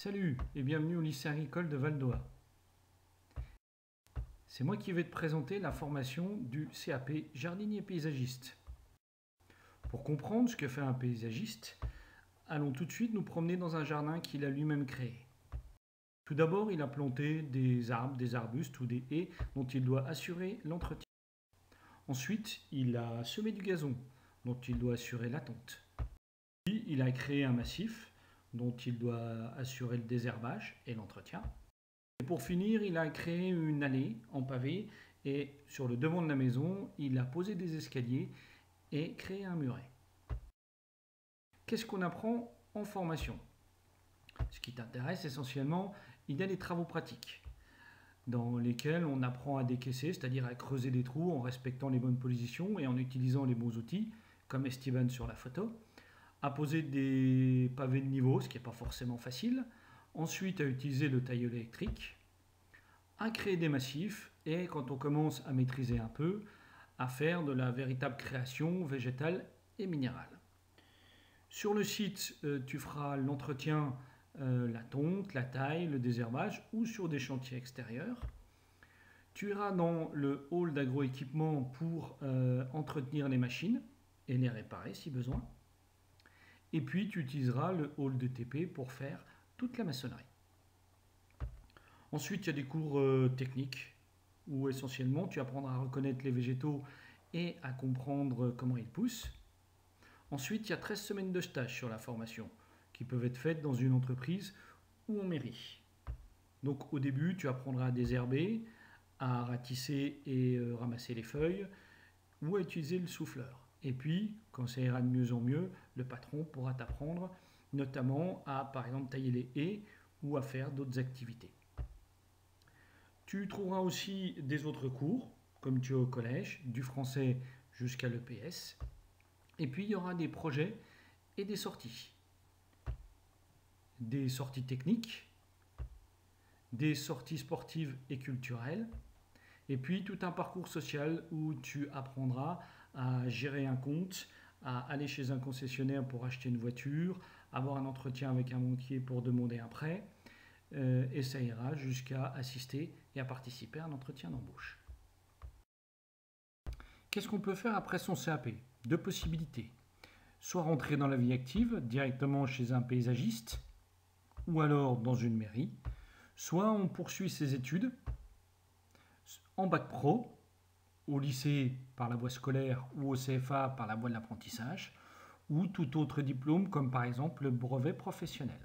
Salut et bienvenue au lycée agricole de Val-d'Oie. C'est moi qui vais te présenter la formation du CAP jardinier paysagiste. Pour comprendre ce que fait un paysagiste, allons tout de suite nous promener dans un jardin qu'il a lui-même créé. Tout d'abord, il a planté des arbres, des arbustes ou des haies dont il doit assurer l'entretien. Ensuite, il a semé du gazon dont il doit assurer la tonte. Puis, il a créé un massif dont il doit assurer le désherbage et l'entretien. Et pour finir, il a créé une allée en pavé et sur le devant de la maison, il a posé des escaliers et créé un muret. Qu'est-ce qu'on apprend en formation? Ce qui t'intéresse essentiellement, il y a des travaux pratiques dans lesquels on apprend à décaisser, c'est-à-dire à creuser des trous en respectant les bonnes positions et en utilisant les bons outils, comme Esteban sur la photo, à poser des pavés de niveau, ce qui n'est pas forcément facile, ensuite à utiliser le tailleul électrique, à créer des massifs et quand on commence à maîtriser un peu, à faire de la véritable création végétale et minérale. Sur le site, tu feras l'entretien, la tonte, la taille, le désherbage ou sur des chantiers extérieurs. Tu iras dans le hall d'agroéquipement pour entretenir les machines et les réparer si besoin. Et puis tu utiliseras le hall de TP pour faire toute la maçonnerie. Ensuite, il y a des cours techniques où essentiellement tu apprendras à reconnaître les végétaux et à comprendre comment ils poussent. Ensuite, il y a 13 semaines de stage sur la formation qui peuvent être faites dans une entreprise ou en mairie. Donc au début, tu apprendras à désherber, à ratisser et ramasser les feuilles ou à utiliser le souffleur. Et puis, quand ça ira de mieux en mieux, le patron pourra t'apprendre notamment à, par exemple, tailler les haies ou à faire d'autres activités. Tu trouveras aussi des autres cours, comme tu es au collège, du français jusqu'à l'EPS. Et puis, il y aura des projets et des sorties. Des sorties techniques, des sorties sportives et culturelles, et puis tout un parcours social où tu apprendras à gérer un compte, à aller chez un concessionnaire pour acheter une voiture, avoir un entretien avec un banquier pour demander un prêt, et ça ira jusqu'à assister et à participer à un entretien d'embauche. Qu'est-ce qu'on peut faire après son CAP? Deux possibilités. Soit rentrer dans la vie active directement chez un paysagiste, ou alors dans une mairie, soit on poursuit ses études en bac pro, au lycée par la voie scolaire ou au CFA par la voie de l'apprentissage, ou tout autre diplôme comme par exemple le brevet professionnel.